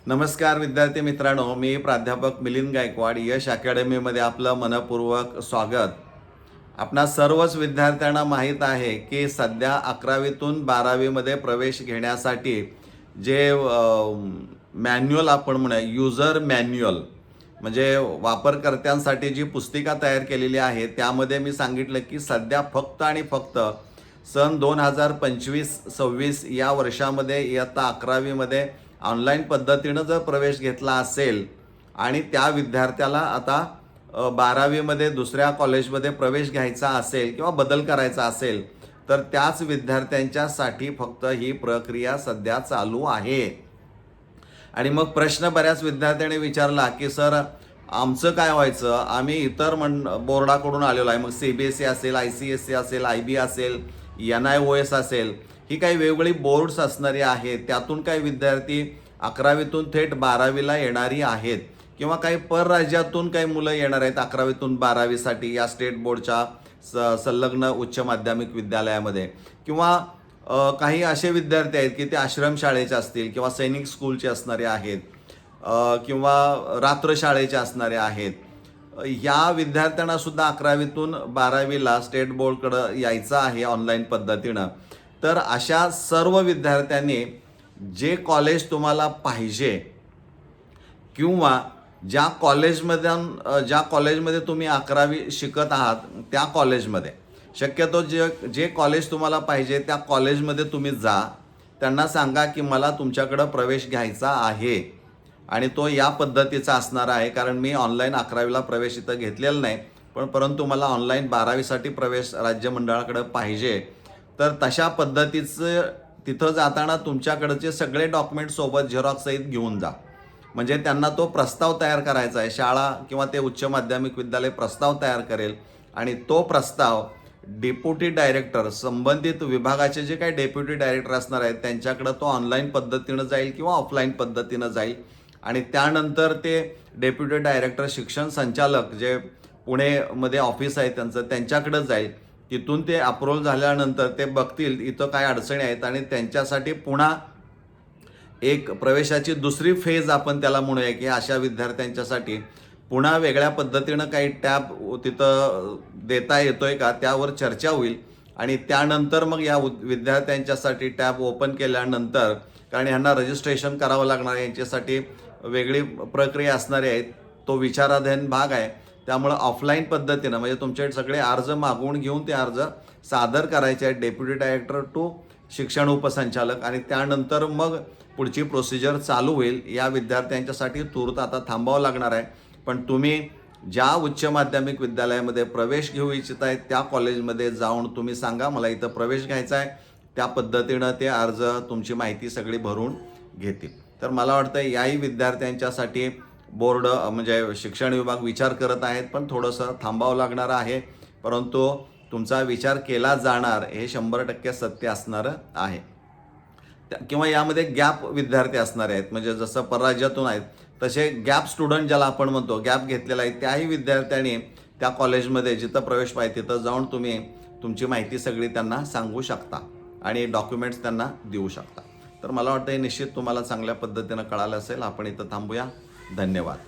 नमस्कार विद्यार्थी मित्रांनो, मी प्राध्यापक मिलिंद गायकवाड. यश अकॅडमीमध्ये आपलं मनपूर्वक स्वागत. आपणा सर्वच विद्यार्थ्यांना माहीत आहे की सध्या 11वीतून 12वीमध्ये प्रवेश घेण्यासाठी जे मॅन्युअल आपण म्हणूया, युजर मॅन्युअल म्हणजे वापरकर्त्यांसाठी जी पुस्तिका तयार केलेली आहे, त्यामध्ये मी सांगितलं की सध्या फक्त आणि फक्त सन 2025-26 या वर्षामध्ये इयत्ता 11वीमध्ये ऑनलाईन पद्धतीनं जर प्रवेश घेतला असेल आणि त्या विद्यार्थ्याला आता 12वीमध्ये दुसऱ्या कॉलेजमध्ये प्रवेश घ्यायचा असेल किंवा बदल करायचा असेल, तर त्याच विद्यार्थ्यांच्यासाठी फक्त ही प्रक्रिया सध्या चालू आहे. आणि मग प्रश्न बऱ्याच विद्यार्थ्यांनी विचारला की सर आमचं काय व्हायचं, आम्ही इतर बोर्डाकडून आलेलो आहे, मग CBSE असेल, ICSE असेल, IB असेल, NIOS असेल, ही काही वेगवेगळी बोर्ड्स असणारी आहेत, त्यातून काही विद्यार्थी 11वीतून थेट 12वीला येणारी आहेत किंवा काही परराज्यातून काही मुलं येणार आहेत 11वीतून 12वीसाठी या स्टेट बोर्डच्या संलग्न उच्च माध्यमिक विद्यालयामध्ये, किंवा काही असे विद्यार्थी आहेत की ते आश्रमशाळेचे असतील किंवा सैनिक स्कूलचे असणारे आहेत किंवा रात्रशाळेचे असणारे आहेत. या विद्यार्थ्यांना सुद्धा 11वीतून 12वीला स्टेट बोर्डकडं यायचं आहे ऑनलाईन पद्धतीनं. तर अशा सर्व विद्यार्थ्यांनी जे कॉलेज तुम्हाला पाहिजे किंवा ज्या कॉलेजमध्ये तुम्ही 11वी शिकत आहात त्या कॉलेजमध्ये शक्यतो जे कॉलेज तुम्हाला पाहिजे त्या कॉलेजमध्ये तुम्ही जा. त्यांना सांगा की मला तुमच्याकडं प्रवेश घ्यायचा आहे आणि तो या पद्धतीचा असणार आहे, कारण मी ऑनलाईन 11वीला प्रवेश इथं घेतलेला नाही, परंतु मला ऑनलाईन 12वीसाठी प्रवेश राज्य मंडळाकडं पाहिजे. तर तशा पद्धतीचं तिथं जाताना तुमच्याकडचे सगळे डॉक्युमेंट सोबत झेरॉक्स सहित घेऊन जा. म्हणजे त्यांना तो प्रस्ताव तयार करायचा आहे. शाळा किंवा ते उच्च माध्यमिक विद्यालय प्रस्ताव तयार करेल आणि तो प्रस्ताव डेप्युटी डायरेक्टर, संबंधित विभागाचे जे काही डेप्युटी डायरेक्टर असणार आहेत त्यांच्याकडं तो ऑनलाईन पद्धतीनं जाईल किंवा ऑफलाईन पद्धतीनं जाईल. आणि त्यानंतर ते डेप्युटी डायरेक्टर, शिक्षण संचालक जे पुणेमध्ये ऑफिस आहे त्यांच्याकडं जाईल. तिथून ते अप्रूव्हल झाल्यानंतर ते बघतील इथं काय अडचणी आहेत आणि त्यांच्यासाठी पुन्हा एक प्रवेशाची दुसरी फेज आपण त्याला म्हणूया की अशा विद्यार्थ्यांच्यासाठी पुन्हा वेगळ्या पद्धतीनं काही टॅब तिथं देता येतोय का त्यावर चर्चा होईल. आणि त्यानंतर मग या विद्यार्थ्यांच्यासाठी टॅब ओपन केल्यानंतर, कारण ह्यांना रजिस्ट्रेशन करावं लागणार आहे, यांच्यासाठी वेगळी प्रक्रिया असणारी आहे, तो विचाराधीन भाग आहे. त्यामुळं ऑफलाईन पद्धतीनं म्हणजे तुमचे सगळे अर्ज मागवून घेऊन ते अर्ज सादर करायचे आहेत डेप्युटी डायरेक्टर टू शिक्षण उपसंचालक, आणि त्यानंतर मग पुढची प्रोसिजर चालू होईल. या विद्यार्थ्यांच्यासाठी तूर्त आता थांबावं लागणार आहे. पण तुम्ही ज्या उच्च माध्यमिक विद्यालयामध्ये प्रवेश घेऊ इच्छित आहेत त्या कॉलेजमध्ये जाऊन तुम्ही सांगा मला इथं प्रवेश घ्यायचा आहे, त्या पद्धतीनं ते अर्ज तुमची माहिती सगळी भरून घेतील. तर मला वाटतं याही विद्यार्थ्यांच्यासाठी बोर्ड म्हणजे शिक्षण विभाग विचार करत आहेत, पण थोडंसं थांबावं लागणार आहे. परंतु तुमचा विचार केला जाणार हे 100% सत्य असणारं आहे. किंवा यामध्ये गॅप विद्यार्थी असणारे आहेत, म्हणजे जसं परराज्यातून आहेत तसे गॅप स्टुडंट ज्याला आपण म्हणतो, गॅप घेतलेला आहे, त्याही विद्यार्थ्यांनी त्या कॉलेजमध्ये जिथं प्रवेश पाहिजे तिथं जाऊन तुम्ही तुमची माहिती सगळी त्यांना सांगू शकता आणि डॉक्युमेंट्स त्यांना देऊ शकता. तर मला वाटतं हे निश्चित तुम्हाला चांगल्या पद्धतीनं कळालं असेल. आपण इथं थांबूया. धन्यवाद.